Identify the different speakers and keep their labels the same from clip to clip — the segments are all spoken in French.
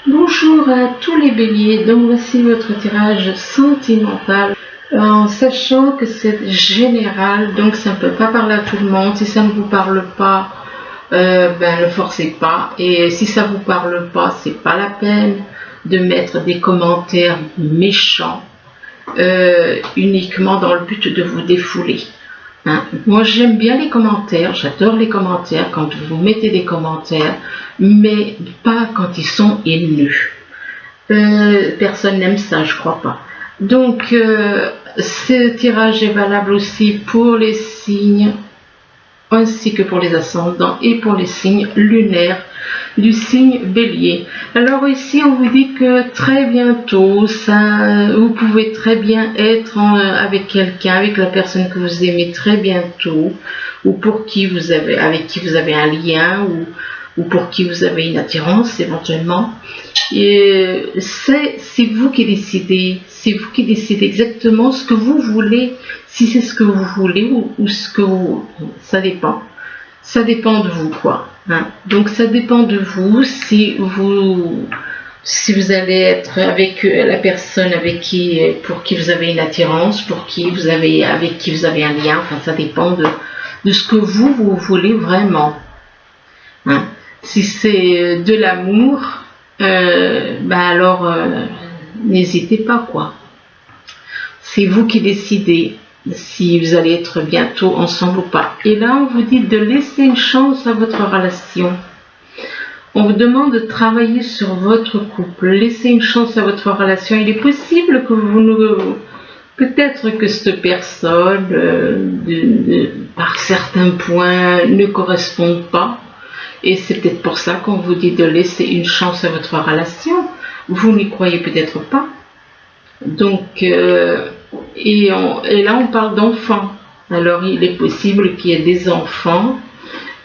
Speaker 1: Bonjour à tous les béliers, donc voici votre tirage sentimental, en sachant que c'est général, donc ça ne peut pas parler à tout le monde. Si ça ne vous parle pas, ne forcez pas, et si ça ne vous parle pas, c'est pas la peine de mettre des commentaires méchants uniquement dans le but de vous défouler. Moi j'aime bien les commentaires, j'adore les commentaires quand vous mettez des commentaires, mais pas quand ils sont haineux. Personne n'aime ça, je crois pas. Donc ce tirage est valable aussi pour les signes ainsi que pour les ascendants et pour les signes lunaires du signe bélier. Alors ici on vous dit que très bientôt vous pouvez très bien être avec quelqu'un, avec la personne que vous aimez très bientôt, ou avec qui vous avez un lien, ou pour qui vous avez une attirance éventuellement. Et c'est vous qui décidez, c'est vous qui décidez exactement ce que vous voulez, si c'est ce que vous voulez ou ce que ça dépend de vous quoi. Donc ça dépend de vous si vous allez être avec la personne pour qui vous avez une attirance, avec qui vous avez un lien. Enfin ça dépend de ce que vous voulez vraiment. Si c'est de l'amour, alors n'hésitez pas quoi. C'est vous qui décidez si vous allez être bientôt ensemble ou pas. Et là on vous dit de laisser une chance à votre relation. On vous demande de travailler sur votre couple, laissez une chance à votre relation. Il est possible que peut-être que cette personne par certains points ne corresponde pas. Et c'est peut-être pour ça qu'on vous dit de laisser une chance à votre relation. Vous n'y croyez peut-être pas. Donc, et là on parle d'enfants. Alors il est possible qu'il y ait des enfants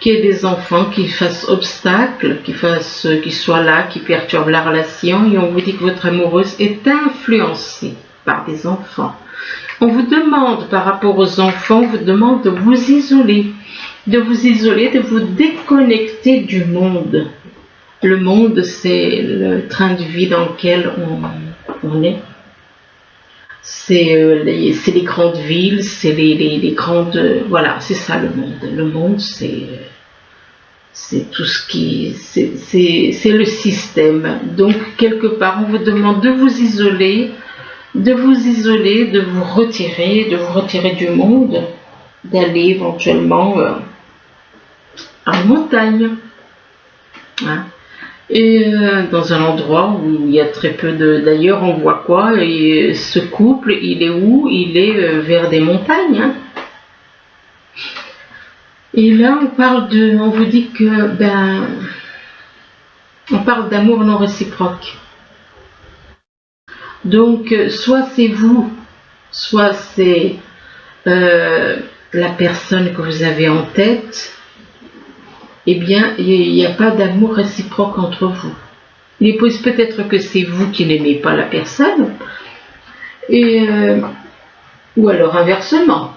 Speaker 1: qui fassent obstacle, qui soient là, qui perturbent la relation. Et on vous dit que votre amoureuse est influencée par des enfants. On vous demande, par rapport aux enfants, on vous demande de vous isoler, de vous déconnecter du monde. Le monde, c'est le train de vie dans lequel on est. C'est les grandes villes, c'est les grandes... Voilà, c'est ça le monde. Le monde, c'est tout ce qui... C'est le système. Donc, quelque part, on vous demande de vous isoler, de vous retirer du monde, d'aller éventuellement à la montagne, et dans un endroit où il y a très peu d'ailleurs on voit quoi, et ce couple il est où? Il est vers des montagnes, et là on vous dit que on parle d'amour non réciproque. Donc soit c'est vous, soit c'est la personne que vous avez en tête. Eh bien, il n'y a pas d'amour réciproque entre vous. Il est possible peut-être que c'est vous qui n'aimez pas la personne, ou alors inversement.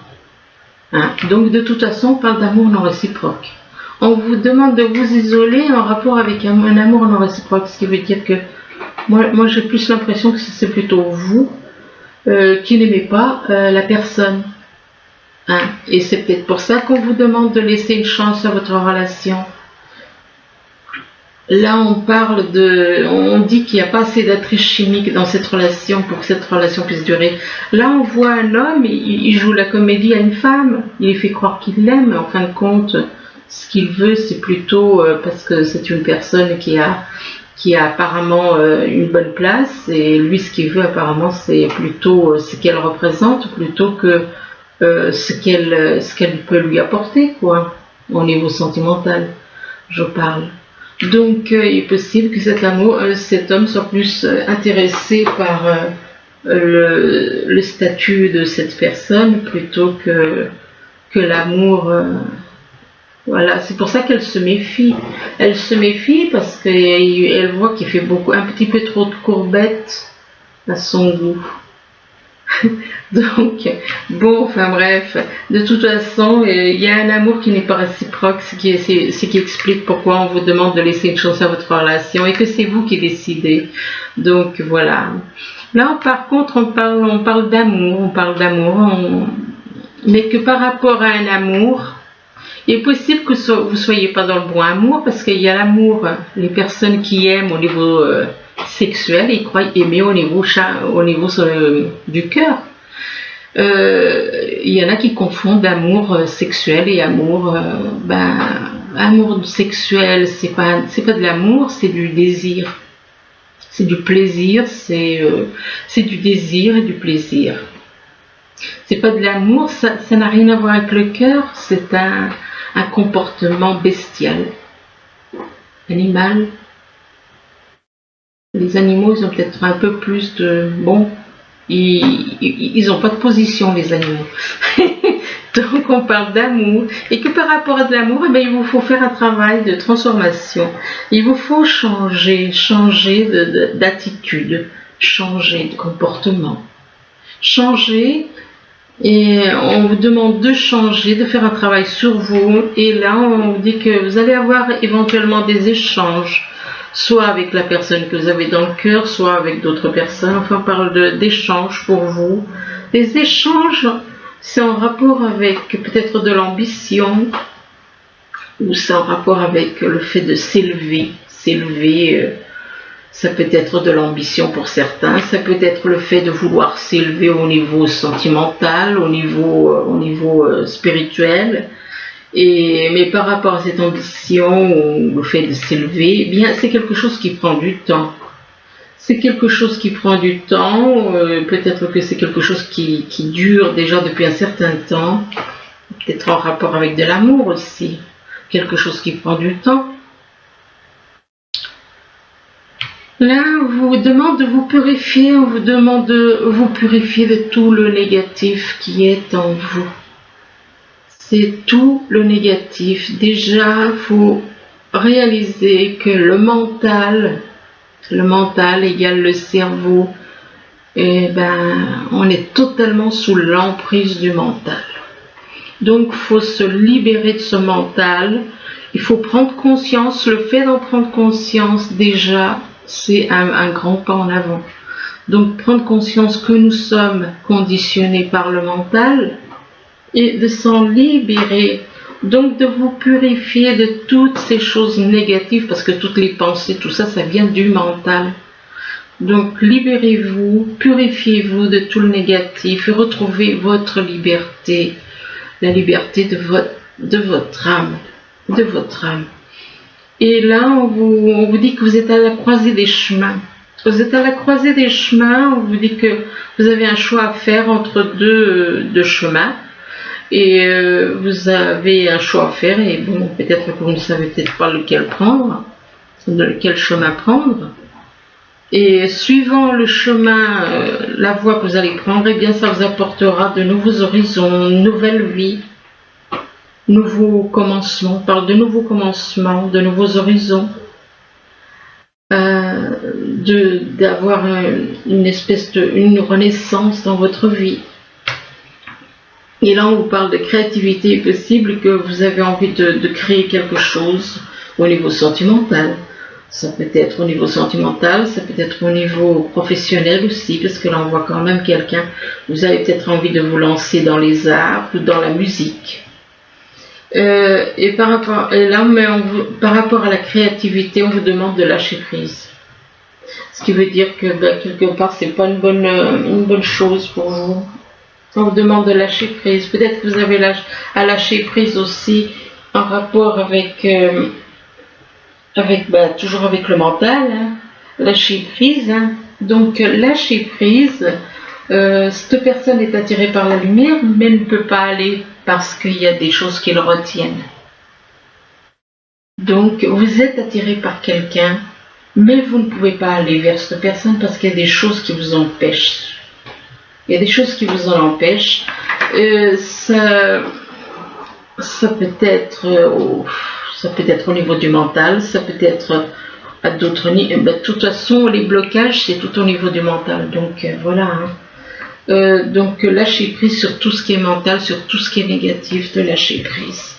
Speaker 1: Donc de toute façon, on parle d'amour non réciproque. On vous demande de vous isoler en rapport avec un amour non réciproque, ce qui veut dire que moi j'ai plus l'impression que c'est plutôt vous qui n'aimez pas la personne. Et c'est peut-être pour ça qu'on vous demande de laisser une chance à votre relation. Là, on dit qu'il n'y a pas assez d'attrait chimique dans cette relation pour que cette relation puisse durer. Là, on voit un homme, il joue la comédie à une femme, il lui fait croire qu'il l'aime, mais en fin de compte, ce qu'il veut, c'est plutôt parce que c'est une personne qui a apparemment une bonne place, et lui, ce qu'il veut apparemment, c'est plutôt ce qu'elle représente, plutôt que ce qu'elle peut lui apporter, quoi, au niveau sentimental, je parle. Donc, il est possible que cet homme soit plus intéressé par le statut de cette personne plutôt que l'amour. Voilà, c'est pour ça qu'elle se méfie. Elle se méfie parce qu'elle voit qu'il fait un petit peu trop de courbettes à son goût. Donc, bon, enfin bref, de toute façon, il y a un amour qui n'est pas réciproque, ce qui explique pourquoi on vous demande de laisser une chance à votre relation et que c'est vous qui décidez. Donc voilà. Là, par contre, on parle d'amour, mais que par rapport à un amour, il est possible que vous ne soyez pas dans le bon amour, parce qu'il y a l'amour, les personnes qui aiment au niveau sexuel, ils croient aimer au niveau du cœur. Il y en a qui confondent amour sexuel et amour, amour sexuel, c'est pas de l'amour, c'est du désir, c'est du plaisir, c'est du désir et du plaisir. C'est pas de l'amour, ça n'a rien à voir avec le cœur, c'est un comportement bestial, animal. Les animaux, ils ont peut-être un peu plus de... Bon, ils n'ont pas de position, les animaux. Donc on parle d'amour, et que par rapport à de l'amour, il vous faut faire un travail de transformation. Il vous faut changer d'attitude, changer de comportement, changer. Et on vous demande de changer, de faire un travail sur vous. Et là, on vous dit que vous allez avoir éventuellement des échanges, soit avec la personne que vous avez dans le cœur, soit avec d'autres personnes. Enfin, on parle d'échanges pour vous. Des échanges, c'est en rapport avec peut-être de l'ambition, ou c'est en rapport avec le fait de s'élever. Ça peut être de l'ambition pour certains, ça peut être le fait de vouloir s'élever au niveau sentimental, au niveau spirituel. Mais par rapport à cette ambition ou le fait de s'élever, eh bien c'est quelque chose qui prend du temps. C'est quelque chose qui prend du temps, peut-être que c'est quelque chose qui dure déjà depuis un certain temps, peut-être en rapport avec de l'amour aussi, quelque chose qui prend du temps. Là, on vous demande de vous purifier, on vous demande de vous purifier de tout le négatif qui est en vous. C'est tout le négatif. Déjà, il faut réaliser que le mental égale le cerveau. Et on est totalement sous l'emprise du mental. Donc, il faut se libérer de ce mental. Il faut prendre conscience. Le fait d'en prendre conscience, déjà, c'est un grand pas en avant. Donc prendre conscience que nous sommes conditionnés par le mental et de s'en libérer. Donc de vous purifier de toutes ces choses négatives, parce que toutes les pensées, tout ça, ça vient du mental. Donc libérez-vous, purifiez-vous de tout le négatif et retrouvez votre liberté, la liberté de votre âme, Et là, on vous dit que vous êtes à la croisée des chemins. Vous êtes à la croisée des chemins, on vous dit que vous avez un choix à faire entre deux chemins. Et vous avez un choix à faire, et bon, peut-être que vous ne savez peut-être pas lequel chemin prendre. Et suivant le chemin, la voie que vous allez prendre, eh bien ça vous apportera de nouveaux horizons, une nouvelle vie. Nouveaux commencements, on parle de nouveaux commencements, de nouveaux horizons, d'avoir une renaissance dans votre vie. Et là, on vous parle de créativité. Il est possible que vous avez envie de créer quelque chose au niveau sentimental. Ça peut être au niveau sentimental, ça peut être au niveau professionnel aussi, parce que là, on voit quand même quelqu'un. Vous avez peut-être envie de vous lancer dans les arts ou dans la musique. Et par rapport à la créativité, on vous demande de lâcher prise. Ce qui veut dire que quelque part, c'est pas une bonne chose pour vous. On vous demande de lâcher prise. Peut-être que vous avez à lâcher prise aussi en rapport avec toujours avec le mental. Hein. Lâcher prise. Hein. Donc lâcher prise. Cette personne est attirée par la lumière, mais ne peut pas aller parce qu'il y a des choses qui le retiennent. Donc, vous êtes attiré par quelqu'un, mais vous ne pouvez pas aller vers cette personne parce qu'il y a des choses qui vous empêchent. Il y a des choses qui vous en empêchent. Ça peut être au niveau du mental, ça peut être à d'autres niveaux. De toute façon, les blocages, c'est tout au niveau du mental. Donc, voilà. Hein. Donc lâcher prise sur tout ce qui est mental, sur tout ce qui est négatif, de lâcher prise.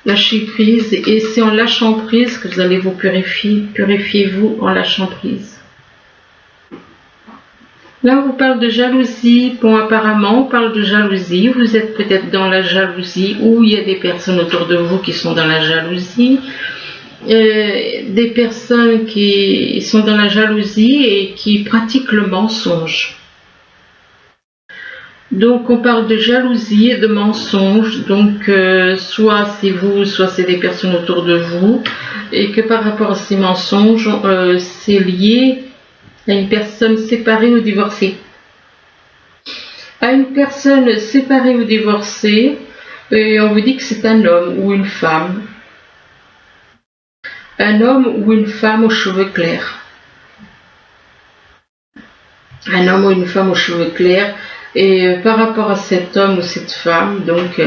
Speaker 1: Lâchez prise, et c'est en lâchant prise que vous allez vous purifier. Purifiez-vous en lâchant prise. Là, on vous parle de jalousie. Bon, apparemment, on parle de jalousie. Vous êtes peut-être dans la jalousie, ou il y a des personnes autour de vous qui sont dans la jalousie. Des personnes qui sont dans la jalousie et qui pratiquent le mensonge. Donc on parle de jalousie et de mensonge, donc soit c'est vous, soit c'est des personnes autour de vous, et que par rapport à ces mensonges, c'est lié à une personne séparée ou divorcée. À une personne séparée ou divorcée, et on vous dit que c'est un homme ou une femme. Un homme ou une femme aux cheveux clairs. Un homme ou une femme aux cheveux clairs. Et par rapport à cet homme ou cette femme, donc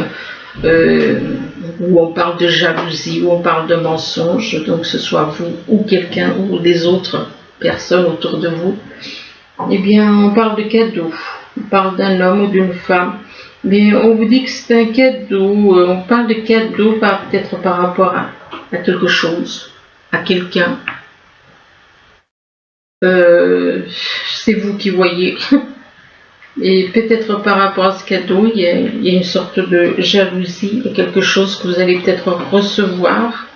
Speaker 1: où on parle de jalousie, où on parle de mensonge, donc que ce soit vous ou quelqu'un ou des autres personnes autour de vous, eh bien on parle de cadeau, on parle d'un homme ou d'une femme, mais on vous dit que c'est un cadeau, on parle de cadeau peut-être par rapport à quelque chose, à quelqu'un. C'est vous qui voyez. Et peut-être par rapport à ce cadeau, il y a une sorte de jalousie, il y a quelque chose que vous allez peut-être recevoir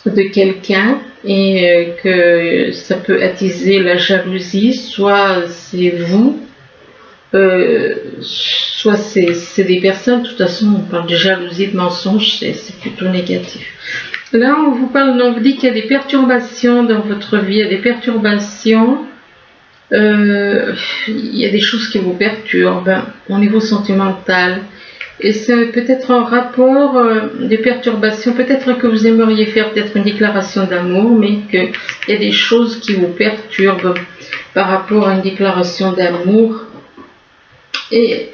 Speaker 1: de quelqu'un et que ça peut attiser la jalousie, soit c'est vous, soit c'est des personnes. De toute façon, on parle de jalousie, de mensonge, c'est plutôt négatif. Là, on vous dit qu'il y a des perturbations dans votre vie, il y a des perturbations. Il y a des choses qui vous perturbent au niveau sentimental, et c'est peut-être en rapport des perturbations, peut-être que vous aimeriez faire peut-être une déclaration d'amour, mais qu'il y a des choses qui vous perturbent par rapport à une déclaration d'amour, et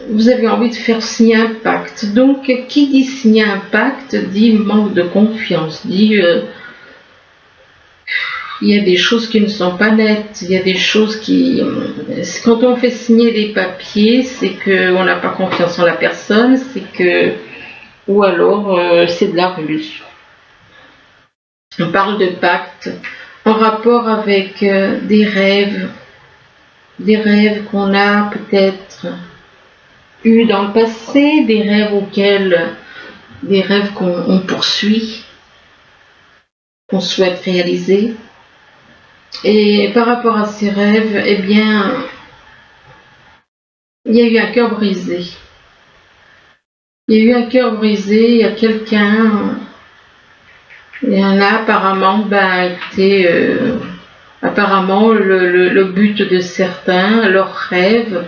Speaker 1: vous avez envie de faire signer un pacte. Donc qui dit signer un pacte dit manque de confiance, dit il y a des choses qui ne sont pas nettes, il y a des choses qui... Quand on fait signer des papiers, c'est qu'on n'a pas confiance en la personne, c'est que... Ou alors, c'est de la ruse. On parle de pacte en rapport avec des rêves qu'on a peut-être eus dans le passé, des rêves qu'on poursuit, qu'on souhaite réaliser. Et par rapport à ces rêves, eh bien, il y a eu un cœur brisé. Il y a eu un cœur brisé, il y a quelqu'un, il y en a apparemment, apparemment le but de certains, leur rêve,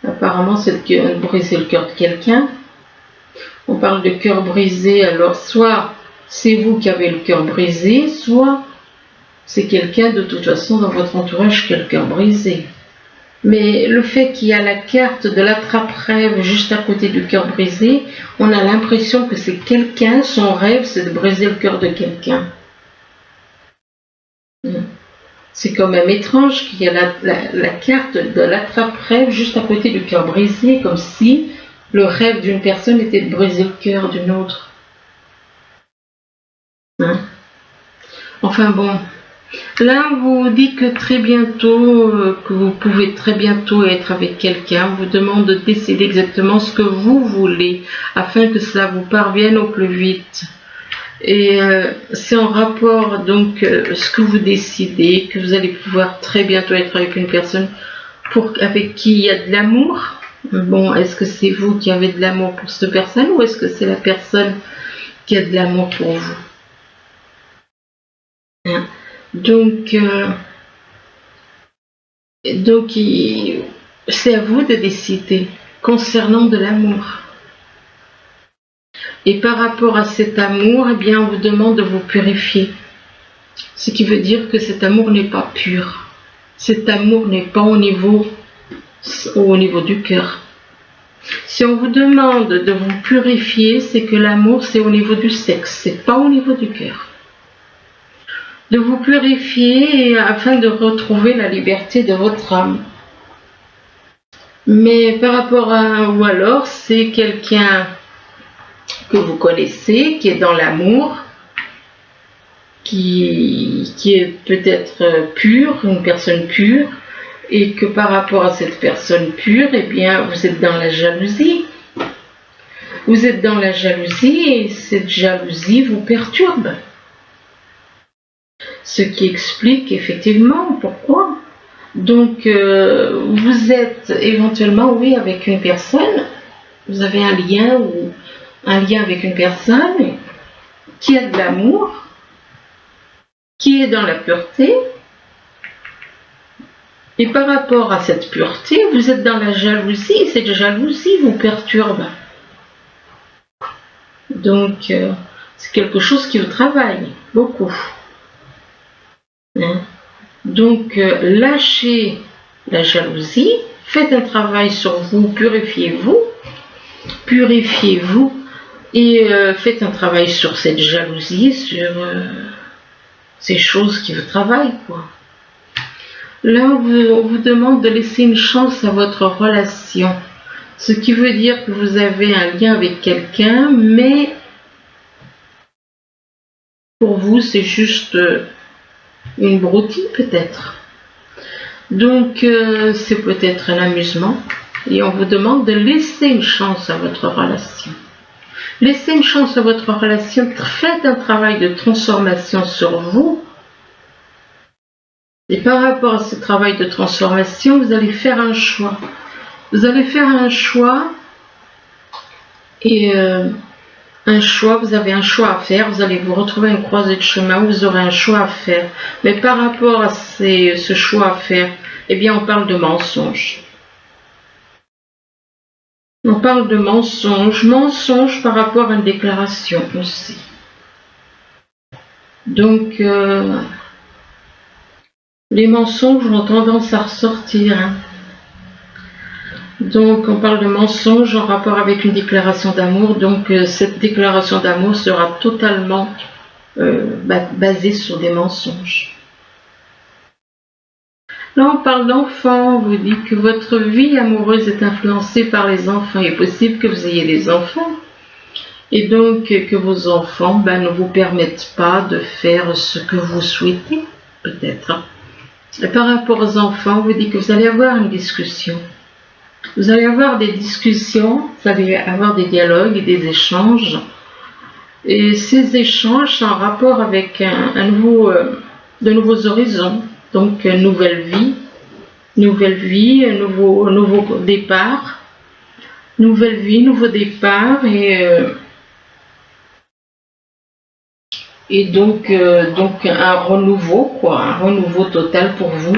Speaker 1: apparemment c'est de briser le cœur de quelqu'un. On parle de cœur brisé, alors soit c'est vous qui avez le cœur brisé, soit c'est quelqu'un de toute façon dans votre entourage qui a le cœur brisé. Mais le fait qu'il y a la carte de l'attrape-rêve juste à côté du cœur brisé, on a l'impression que c'est quelqu'un, son rêve c'est de briser le cœur de quelqu'un. C'est quand même étrange qu'il y ait la carte de l'attrape-rêve juste à côté du cœur brisé, comme si le rêve d'une personne était de briser le cœur d'une autre. Enfin bon. Là, on vous dit que très bientôt, que vous pouvez très bientôt être avec quelqu'un. On vous demande de décider exactement ce que vous voulez afin que cela vous parvienne au plus vite. Et c'est en rapport, donc, ce que vous décidez, que vous allez pouvoir très bientôt être avec une personne avec qui il y a de l'amour. Bon, est-ce que c'est vous qui avez de l'amour pour cette personne ou est-ce que c'est la personne qui a de l'amour pour vous? Donc c'est à vous de décider concernant de l'amour. Et par rapport à cet amour, eh bien, on vous demande de vous purifier. Ce qui veut dire que cet amour n'est pas pur. Cet amour n'est pas au niveau du cœur. Si on vous demande de vous purifier, c'est que l'amour, c'est au niveau du sexe, c'est pas au niveau du cœur. De vous purifier afin de retrouver la liberté de votre âme. Mais par rapport à, ou alors c'est quelqu'un que vous connaissez, qui est dans l'amour, qui est peut-être pure, une personne pure, et que par rapport à cette personne pure, eh bien, vous êtes dans la jalousie. Vous êtes dans la jalousie et cette jalousie vous perturbe. Ce qui explique effectivement pourquoi. Donc, vous êtes éventuellement, oui, avec une personne, vous avez un lien avec une personne qui a de l'amour, qui est dans la pureté, et par rapport à cette pureté, vous êtes dans la jalousie, et cette jalousie vous perturbe. Donc, c'est quelque chose qui vous travaille beaucoup. Hein? Donc, lâchez la jalousie, faites un travail sur vous, purifiez-vous, et faites un travail sur cette jalousie, sur ces choses qui vous travaillent, quoi. Là, on vous demande de laisser une chance à votre relation. Ce qui veut dire que vous avez un lien avec quelqu'un, mais pour vous, c'est juste une broutille peut-être. Donc, c'est peut-être un amusement. Et on vous demande de laisser une chance à votre relation. Laissez une chance à votre relation. Faites un travail de transformation sur vous. Et par rapport à ce travail de transformation, vous allez faire un choix. Vous allez faire un choix et vous avez un choix à faire. Vous allez vous retrouver à une croisée de chemin où vous aurez un choix à faire. Mais par rapport à ce choix à faire, eh bien, on parle de mensonge. On parle de mensonge par rapport à une déclaration aussi. Donc, les mensonges ont tendance à ressortir. Hein. Donc, on parle de mensonge en rapport avec une déclaration d'amour. Donc, cette déclaration d'amour sera totalement basée sur des mensonges. Là, on parle d'enfants. On vous dit que votre vie amoureuse est influencée par les enfants. Il est possible que vous ayez des enfants. Et donc, que vos enfants ne vous permettent pas de faire ce que vous souhaitez, peut-être. Et par rapport aux enfants, on vous dit que vous allez avoir une discussion. Vous allez avoir des discussions, vous allez avoir des dialogues et des échanges. Et ces échanges sont en rapport avec de nouveaux horizons. Donc, une nouvelle vie, un nouveau départ. Nouvelle vie, nouveau départ. Et donc un renouveau, quoi. Un renouveau total pour vous.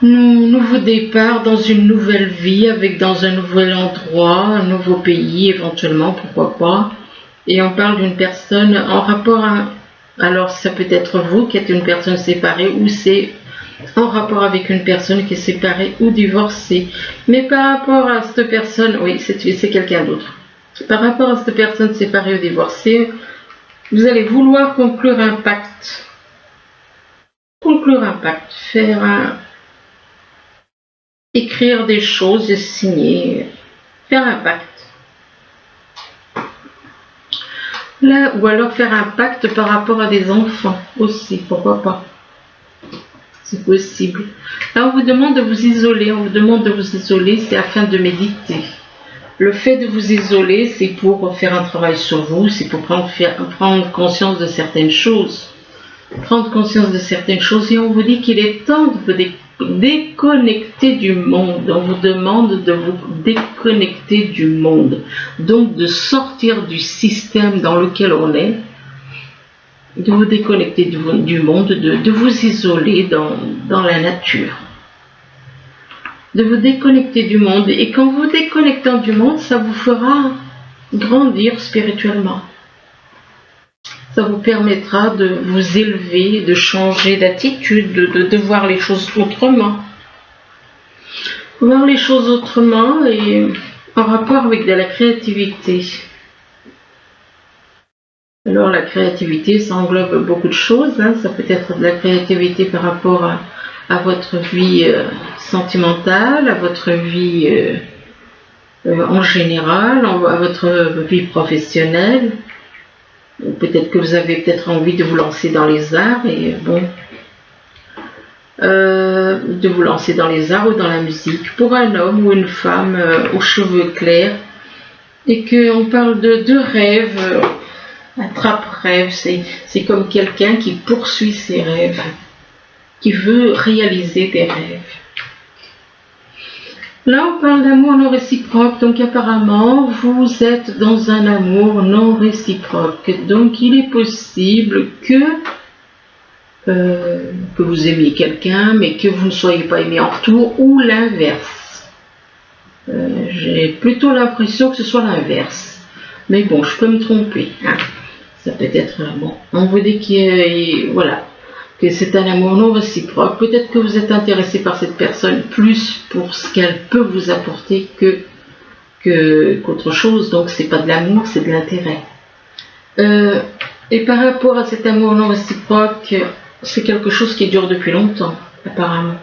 Speaker 1: Nouveau départ dans une nouvelle vie, dans un nouvel endroit, un nouveau pays éventuellement, pourquoi pas. Et on parle d'une personne en rapport à... Alors ça peut être vous qui êtes une personne séparée ou c'est en rapport avec une personne qui est séparée ou divorcée. Mais par rapport à cette personne, oui, c'est quelqu'un d'autre. Par rapport à cette personne séparée ou divorcée, vous allez vouloir conclure un pacte. Conclure un pacte, écrire des choses, signer, faire un pacte. Là, ou alors faire un pacte par rapport à des enfants aussi, pourquoi pas. C'est possible. Là, on vous demande de vous isoler. C'est afin de méditer. Le fait de vous isoler, c'est pour faire un travail sur vous, c'est pour prendre conscience de certaines choses. Prendre conscience de certaines choses. Et on vous dit qu'il est temps de vous déconnecter du monde. On vous demande de vous déconnecter du monde. Donc de sortir du système dans lequel on est. De vous déconnecter du monde, de vous isoler dans la nature. De vous déconnecter du monde. Et quand vous déconnectez du monde, ça vous fera grandir spirituellement. Ça vous permettra de vous élever, de changer d'attitude, de voir les choses autrement. Voir les choses autrement et en rapport avec de la créativité. Alors la créativité, ça englobe beaucoup de choses. Hein. Ça peut être de la créativité par rapport à votre vie sentimentale, à votre vie en général, à votre vie professionnelle. Ou peut-être que vous avez peut-être envie de vous lancer dans les arts et bon, de vous lancer dans les arts ou dans la musique pour un homme ou une femme aux cheveux clairs et qu'on parle de rêves, attrape-rêve, c'est comme quelqu'un qui poursuit ses rêves, qui veut réaliser des rêves. Là, on parle d'amour non réciproque, donc apparemment, vous êtes dans un amour non réciproque. Donc, il est possible que vous aimiez quelqu'un, mais que vous ne soyez pas aimé en retour, ou l'inverse. J'ai plutôt l'impression que ce soit l'inverse. Mais bon, je peux me tromper. Hein. Ça peut être, bon, on vous dit voilà, que c'est un amour non réciproque. Peut-être que vous êtes intéressé par cette personne plus pour ce qu'elle peut vous apporter qu'autre chose. Donc c'est pas de l'amour, c'est de l'intérêt. Et par rapport à cet amour non réciproque, c'est quelque chose qui dure depuis longtemps, apparemment.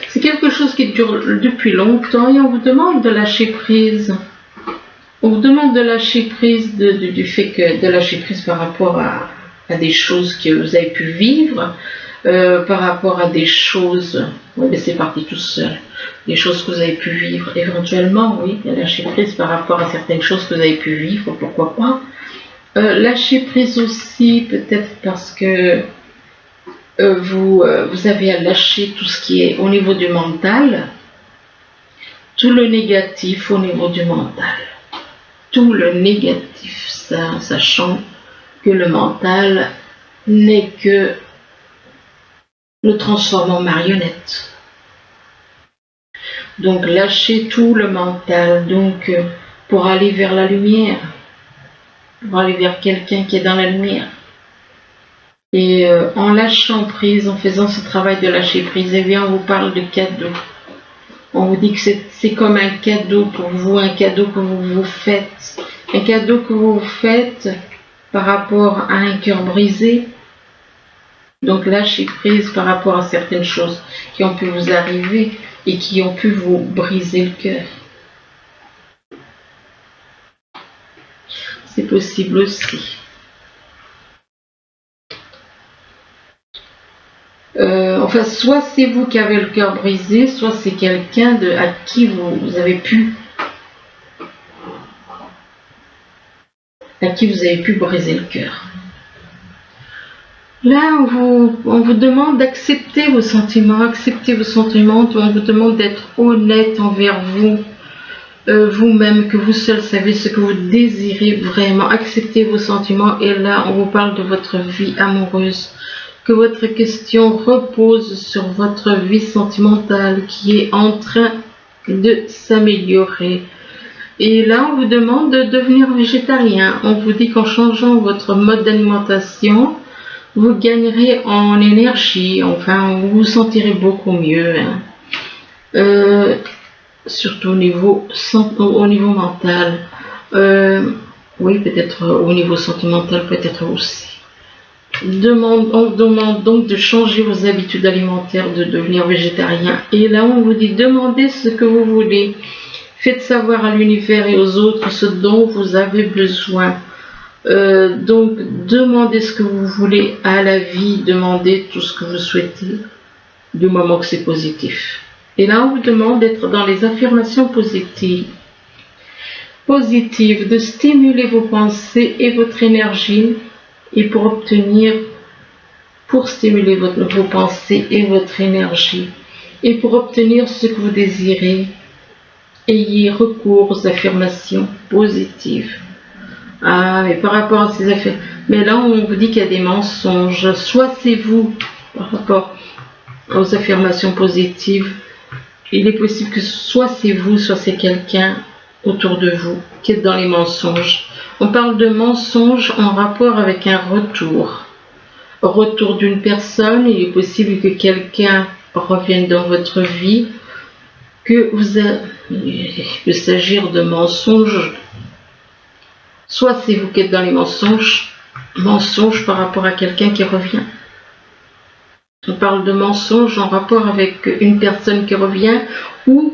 Speaker 1: C'est quelque chose qui dure depuis longtemps et on vous demande de lâcher prise. On vous demande de lâcher prise du fait que de lâcher prise par rapport à des choses que vous avez pu vivre, par rapport à des choses, oui, mais c'est parti tout seul, des choses que vous avez pu vivre éventuellement, oui, lâcher prise par rapport à certaines choses que vous avez pu vivre, pourquoi pas. Lâcher prise aussi, peut-être parce que vous avez à lâcher tout ce qui est au niveau du mental, tout le négatif au niveau du mental, tout le négatif, sachant que le mental n'est que le transforme en marionnette. Donc lâcher tout le mental, donc pour aller vers la lumière, pour aller vers quelqu'un qui est dans la lumière. Et en lâchant prise, en faisant ce travail de lâcher prise, eh bien on vous parle de cadeau. On vous dit que c'est comme un cadeau pour vous, un cadeau que vous vous faites. Un cadeau que vous vous faites par rapport à un cœur brisé. Donc lâcher prise par rapport à certaines choses qui ont pu vous arriver et qui ont pu vous briser le cœur. C'est possible aussi. Enfin, soit c'est vous qui avez le cœur brisé, soit c'est quelqu'un à qui vous avez pu briser le cœur. Là, on vous demande d'accepter vos sentiments, on vous demande d'être honnête envers vous, vous-même, que vous seul savez ce que vous désirez vraiment. Acceptez vos sentiments et là, on vous parle de votre vie amoureuse. Que votre question repose sur votre vie sentimentale qui est en train de s'améliorer. Et là, on vous demande de devenir végétarien. On vous dit qu'en changeant votre mode d'alimentation, vous gagnerez en énergie, enfin, vous vous sentirez beaucoup mieux. Hein. Surtout au niveau mental. Oui, peut-être au niveau sentimental, peut-être aussi. On demande donc de changer vos habitudes alimentaires, de devenir végétarien. Et là, on vous dit demandez ce que vous voulez. Faites savoir à l'univers et aux autres ce dont vous avez besoin. Donc, demandez ce que vous voulez à la vie, demandez tout ce que vous souhaitez, du moment que c'est positif. Et là, on vous demande d'être dans les affirmations positives, de stimuler vos pensées et votre énergie. Et pour stimuler vos pensées et votre énergie, et pour obtenir ce que vous désirez, ayez recours aux affirmations positives. Ah, mais par rapport à ces affaires, mais là on vous dit qu'il y a des mensonges. Soit c'est vous, par rapport aux affirmations positives, il est possible que soit c'est vous, soit c'est quelqu'un autour de vous qui est dans les mensonges. On parle de mensonges en rapport avec un retour d'une personne. Il est possible que quelqu'un revienne dans votre vie, il peut s'agir de mensonges. Soit c'est vous qui êtes dans les mensonges par rapport à quelqu'un qui revient. On parle de mensonge en rapport avec une personne qui revient ou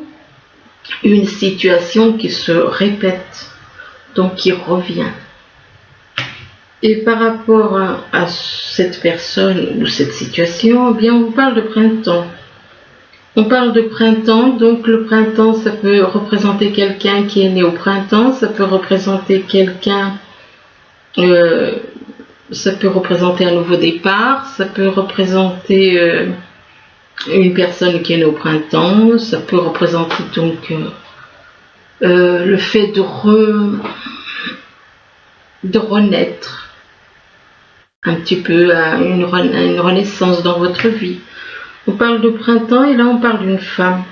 Speaker 1: une situation qui se répète, donc qui revient. Et par rapport à cette personne ou cette situation, eh bien on parle de printemps. On parle de printemps, donc le printemps, ça peut représenter quelqu'un qui est né au printemps, ça peut représenter quelqu'un, ça peut représenter un nouveau départ, ça peut représenter une personne qui est née au printemps, ça peut représenter donc le fait de renaître un petit peu à une renaissance dans votre vie. On parle de printemps et là on parle d'une femme.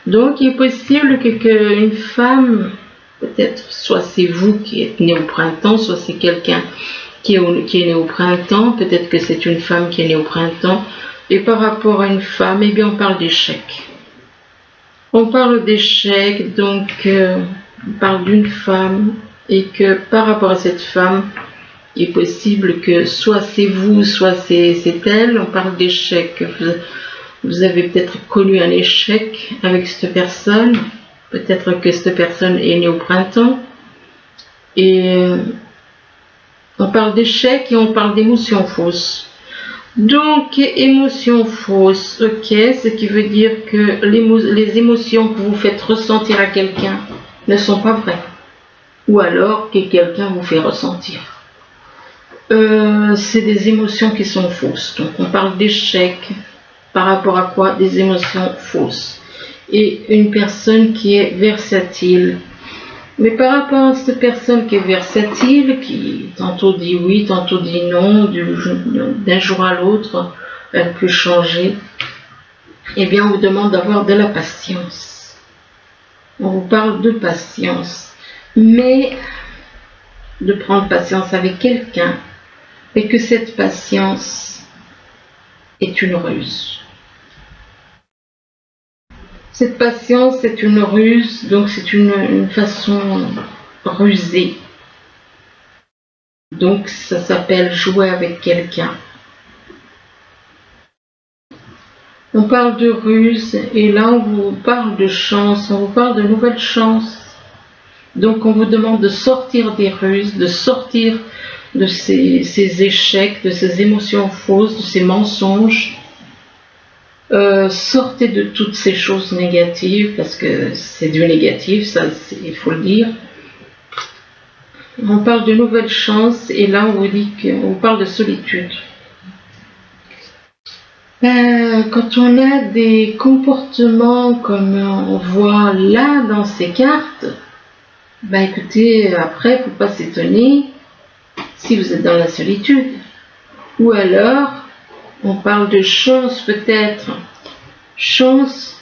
Speaker 1: Donc il est possible qu'une femme, peut-être soit c'est vous qui êtes né au printemps, soit c'est quelqu'un qui est né au printemps, peut-être que c'est une femme qui est née au printemps. Et par rapport à une femme, eh bien on parle d'échec. On parle d'échec, donc on parle d'une femme et que par rapport à cette femme, il est possible que soit c'est vous, soit c'est elle. On parle d'échec. Vous avez peut-être connu un échec avec cette personne. Peut-être que cette personne est née au printemps. Et on parle d'échec et on parle d'émotions fausses. Donc, émotions fausses, ok, ce qui veut dire que les émotions que vous faites ressentir à quelqu'un ne sont pas vraies. Ou alors que quelqu'un vous fait ressentir. C'est des émotions qui sont fausses. Donc on parle d'échec par rapport à quoi? Des émotions fausses. Et une personne qui est versatile. Mais par rapport à cette personne qui est versatile, qui tantôt dit oui, tantôt dit non, d'un jour à l'autre, elle peut changer, eh bien on vous demande d'avoir de la patience. On vous parle de patience. Mais de prendre patience avec quelqu'un. Et que cette patience est une ruse. Cette patience est une ruse, donc c'est une façon rusée. Donc ça s'appelle jouer avec quelqu'un. On parle de ruse et là on vous parle de chance, on vous parle de nouvelles chances. Donc on vous demande de sortir des ruses, de sortir de ces échecs, de ces émotions fausses, de ces mensonges. Sortez de toutes ces choses négatives, parce que c'est du négatif, ça il faut le dire. On parle de nouvelles chances, et là on vous dit qu'on parle de solitude. Quand on a des comportements comme on voit là dans ces cartes, écoutez, après, il ne faut pas s'étonner si vous êtes dans la solitude. Ou alors, on parle de chance peut-être. Chance,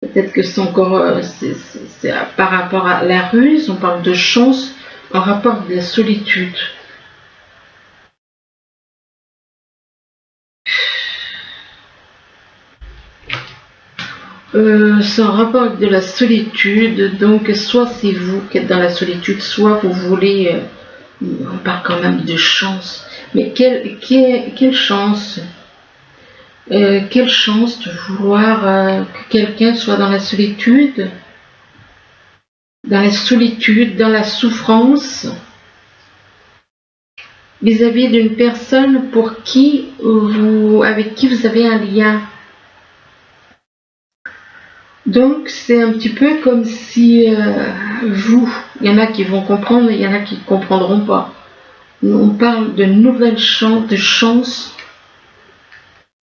Speaker 1: peut-être que c'est encore c'est par rapport à la ruse, on parle de chance en rapport de la solitude. C'est en rapport avec de la solitude, donc soit c'est vous qui êtes dans la solitude, soit vous voulez, on parle quand même de chance, mais quelle chance, quelle chance de vouloir que quelqu'un soit dans la solitude, dans la souffrance, vis-à-vis d'une personne avec qui vous avez un lien. Donc c'est un petit peu comme si il y en a qui vont comprendre, il y en a qui ne comprendront pas. On parle de nouvelles chances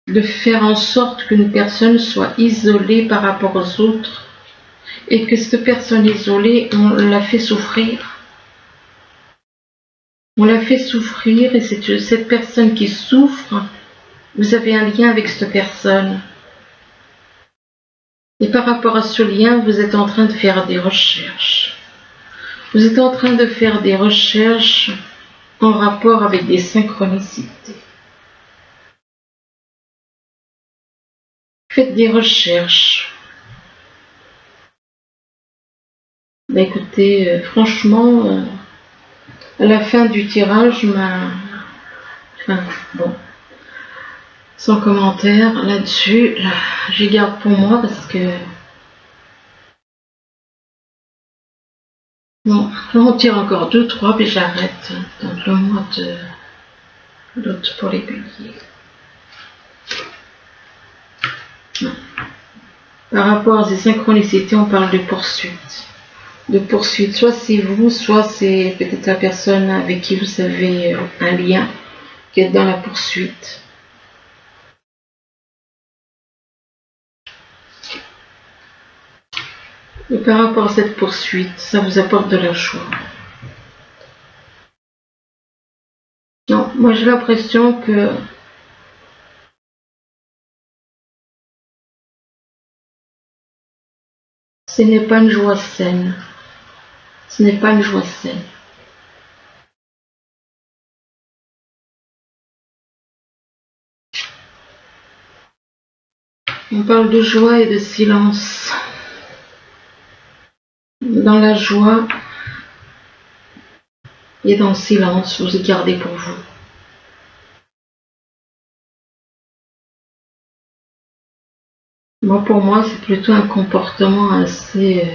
Speaker 1: de faire en sorte qu'une personne soit isolée par rapport aux autres et que cette personne isolée, on la fait souffrir. On la fait souffrir et c'est cette personne qui souffre, vous avez un lien avec cette personne. Et par rapport à ce lien, vous êtes en train de faire des recherches. Vous êtes en train de faire des recherches en rapport avec des synchronicités. Faites des recherches. Écoutez, franchement, à la fin du tirage, bon, Sans commentaire là-dessus, je garde pour moi parce que bon, j'en tire encore 2-3 puis j'arrête dans le mois de l'autre pour les béliers. Par rapport à ces synchronicités, on parle de poursuite. De poursuite, soit c'est vous, soit c'est peut-être la personne avec qui vous avez un lien qui est dans la poursuite. Et par rapport à cette poursuite, ça vous apporte de la joie. Non, moi j'ai l'impression que ce n'est pas une joie saine. Ce n'est pas une joie saine. On parle de joie et de silence. Dans la joie et dans le silence, vous gardez pour vous. Moi, pour moi, c'est plutôt un comportement assez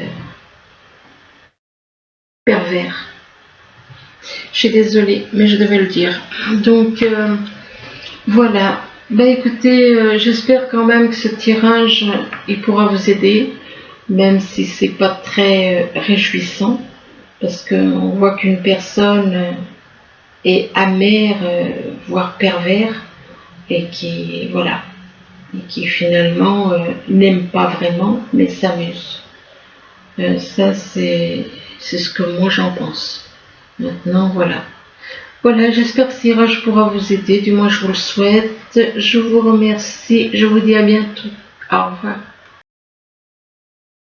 Speaker 1: pervers. Je suis désolée, mais je devais le dire. Donc, voilà. Ben écoutez, j'espère quand même que ce tirage, il pourra vous aider, même si c'est pas très réjouissant, parce qu'on voit qu'une personne est amère, voire pervers, et qui, voilà, et qui finalement n'aime pas vraiment, mais s'amuse. Ça, c'est ce que moi j'en pense. Maintenant, voilà. Voilà, j'espère que ce tirage pourra vous aider, du moins je vous le souhaite. Je vous remercie, je vous dis à bientôt. Au revoir.